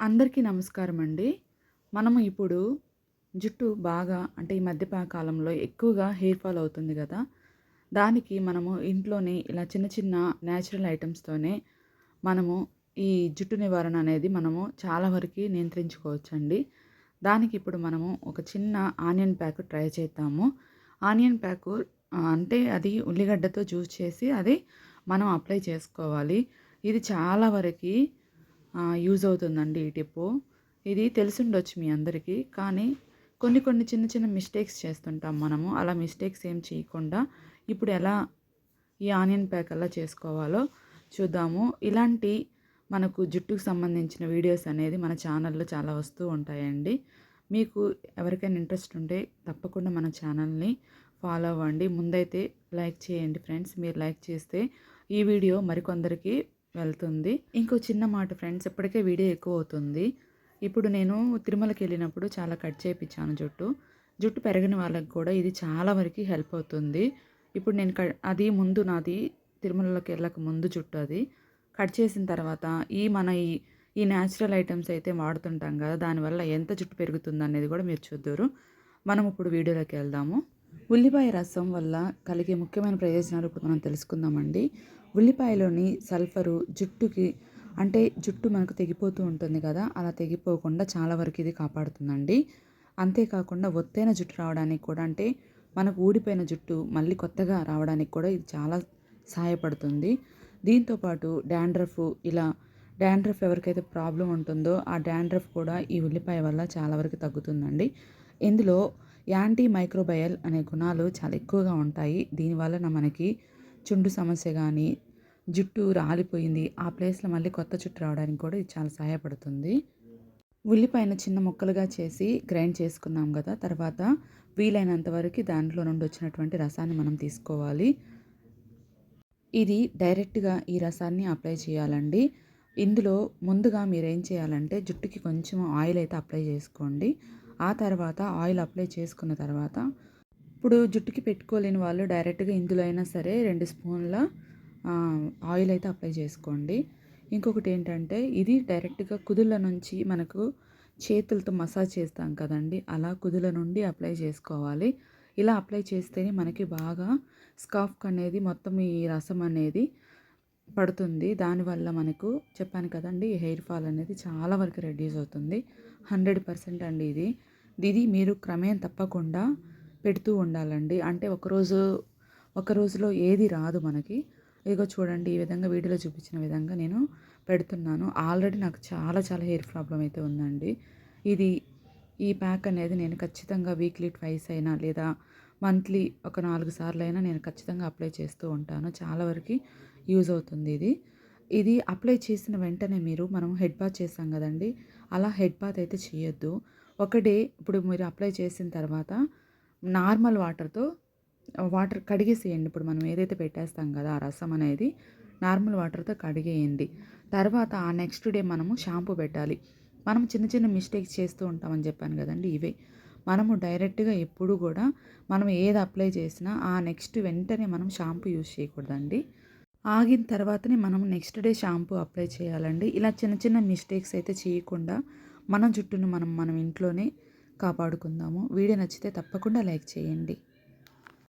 అందరికీ నమస్కారం అండి. మనము ఇప్పుడు జుట్టు బాగా అంటే ఈ మధ్య కాలంలో ఎక్కువగా హెయిర్ ఫాల్ అవుతుంది గదా! దానికి మనము ఇంట్లోనే ఇలా చిన్న చిన్న నేచురల్ ఐటెమ్స్‌తోనే మనము ఈ జుట్టు నివారణ అనేది మనము చాలా వరకి నియంత్రించుకోవచ్చండి. దానికి ఇప్పుడు మనము ఒక చిన్న ఆనియన్ ప్యాక్ ట్రై చేద్దాము. ఆనియన్ ప్యాకు అంటే అది ఉల్లిగడ్డతో జ్యూస్ చేసి అది మనం అప్లై చేసుకోవాలి. ఇది చాలా వరకి యూజ్ అవుతుందండి ఈ టిప్పు. ఇది తెలిసుండొచ్చు మీ అందరికీ. కానీ కొన్ని కొన్ని చిన్న చిన్న మిస్టేక్స్ చేస్తుంటాం మనము. అలా మిస్టేక్స్ ఏం చేయకుండా ఇప్పుడు ఎలా ఈ ఆనియన్ ప్యాక్ ఎలా చేసుకోవాలో చూద్దాము. ఇలాంటి మనకు జుట్టుకు సంబంధించిన వీడియోస్ అనేది మన ఛానల్‌లో చాలా వస్తూ ఉంటాయండి. మీకు ఎవరికైనా ఇంట్రెస్ట్ ఉంటే తప్పకుండా మన ఛానల్‌ని ఫాలో అవ్వండి. ముందైతే లైక్ చేయండి ఫ్రెండ్స్. మీరు లైక్ చేస్తే ఈ వీడియో మరికొందరికి వెళ్తుంది. ఇంకో చిన్న మాట ఫ్రెండ్స్, ఇప్పటికే వీడియో ఎక్కువ అవుతుంది. ఇప్పుడు నేను తిరుమలకెళ్ళినప్పుడు చాలా కట్ చేపిచ్చాను జుట్టు. జుట్టు పెరగని వాళ్ళకి కూడా ఇది చాలా వరకి హెల్ప్ అవుతుంది. ఇప్పుడు నేను అది ముందు నాది తిరుమలలోకి వెళ్ళక ముందు జుట్టు అది. కట్ చేసిన తర్వాత ఈ న్యాచురల్ ఐటెమ్స్ అయితే వాడుతుంటాం కదా! దానివల్ల ఎంత జుట్టు పెరుగుతుందనేది కూడా మీరు చూద్దురు. మనం ఇప్పుడు వీడియోలోకి వెళ్దాము. ఉల్లిపాయ రసం వల్ల కలిగే ముఖ్యమైన ప్రయోజనాలు ఇప్పుడు మనం తెలుసుకుందామండి. ఉల్లిపాయలోని సల్ఫరు జుట్టుకి అంటే జుట్టు మనకు తెగిపోతూ ఉంటుంది కదా! అలా తెగిపోకుండా చాలా వరకు ఇది కాపాడుతుందండి. అంతేకాకుండా ఒత్తైన జుట్టు రావడానికి కూడా అంటే మనకు ఊడిపోయిన జుట్టు మళ్ళీ కొత్తగా రావడానికి కూడా ఇది చాలా సహాయపడుతుంది. దీంతోపాటు డాండ్రఫ్ ఎవరికైతే ప్రాబ్లం ఉంటుందో ఆ డాండ్రఫ్ కూడా ఈ ఉల్లిపాయ వల్ల చాలా వరకు తగ్గుతుందండి. ఇందులో యాంటీ మైక్రోబయల్ అనే గుణాలు చాలా ఎక్కువగా ఉంటాయి. దీనివలన మనకి చుండు సమస్య కానీ, జుట్టు రాలిపోయింది ఆ ప్లేస్‌లో మళ్ళీ కొత్త జుట్టు రావడానికి కూడా ఇది చాలా సహాయపడుతుంది. ఉల్లిపాయను చిన్న ముక్కలుగా చేసి గ్రైండ్ చేసుకున్నాం కదా! తర్వాత వీలైనంత వరకు దాంట్లో నుండి వచ్చినటువంటి రసాన్ని మనం తీసుకోవాలి. ఇది డైరెక్ట్‌గా ఈ రసాన్ని అప్లై చేయాలండి. ఇందులో ముందుగా మీరేం చేయాలంటే జుట్టుకి కొంచెం ఆయిల్ అయితే అప్లై చేసుకోండి. ఆ తర్వాత ఆయిల్ అప్లై చేసుకున్న తర్వాత ఇప్పుడు జుట్టుకి పెట్టుకోలేని వాళ్ళు డైరెక్ట్‌గా ఇందులో అయినా సరే 2 స్పూన్ల ఆయిల్ అయితే అప్లై చేసుకోండి. ఇంకొకటి ఏంటంటే ఇది డైరెక్ట్‌గా కుదుళ్ళ నుంచి మనకు చేతులతో మసాజ్ చేస్తాం కదండీ! అలా కుదుళ్ళ నుండి అప్లై చేసుకోవాలి. ఇలా అప్లై చేస్తేనే మనకి బాగా స్కాల్ప్‌కి అనేది మొత్తం ఈ రసం అనేది పడుతుంది. దానివల్ల మనకు చెప్పాను కదండీ! హెయిర్ ఫాల్ అనేది చాలా వరకు రెడ్యూస్ అవుతుంది. 100% అండి ఇది. ఇది మీరు క్రమేణా తప్పకుండా పెడుతూ ఉండాలండి. అంటే ఒక రోజులో ఏది రాదు మనకి. ఇదిగో చూడండి ఈ విధంగా వీడియోలో చూపించిన విధంగా నేను పెడుతున్నాను. ఆల్రెడీ నాకు చాలా చాలా హెయిర్ ప్రాబ్లమ్ అయితే ఉందండి. ఈ ప్యాక్ అనేది నేను ఖచ్చితంగా వీక్లీ ట్వైస్ అయినా లేదా మంత్లీ ఒక 4 సార్లైనా నేను ఖచ్చితంగా అప్లై చేస్తూ ఉంటాను. చాలా వరకి యూజ్ అవుతుంది ఇది. ఇది అప్లై చేసిన వెంటనే మనం హెడ్ బాత్ చేసాం కదండీ! అలా హెడ్ బాత్ అయితే చేయొద్దు. ఒక డే ఇప్పుడు మీరు అప్లై చేసిన తర్వాత నార్మల్ వాటర్ కడిగేసేయండి. ఇప్పుడు మనం ఏదైతే పెట్టేస్తాం కదా! ఆ రసం అనేది నార్మల్ వాటర్‌తో కడిగేయండి. తర్వాత ఆ నెక్స్ట్ డే మనము షాంపూ పెట్టాలి. మనం చిన్న చిన్న మిస్టేక్స్ చేస్తూ ఉంటామని చెప్పాను కదండీ! ఇవే. మనము డైరెక్ట్‌గా ఎప్పుడు కూడా మనం ఏది అప్లై చేసినా ఆ నెక్స్ట్ వెంటనే మనం షాంపూ యూజ్ చేయకూడదండి. ఆగిన తర్వాతనే మనం నెక్స్ట్ డే షాంపూ అప్లై చేయాలండి. ఇలా చిన్న చిన్న మిస్టేక్స్ అయితే చేయకుండా మన జుట్టును మనం ఇంట్లోనే కాపాడుకుందాము. వీడియో నచ్చితే తప్పకుండా లైక్ చేయండి.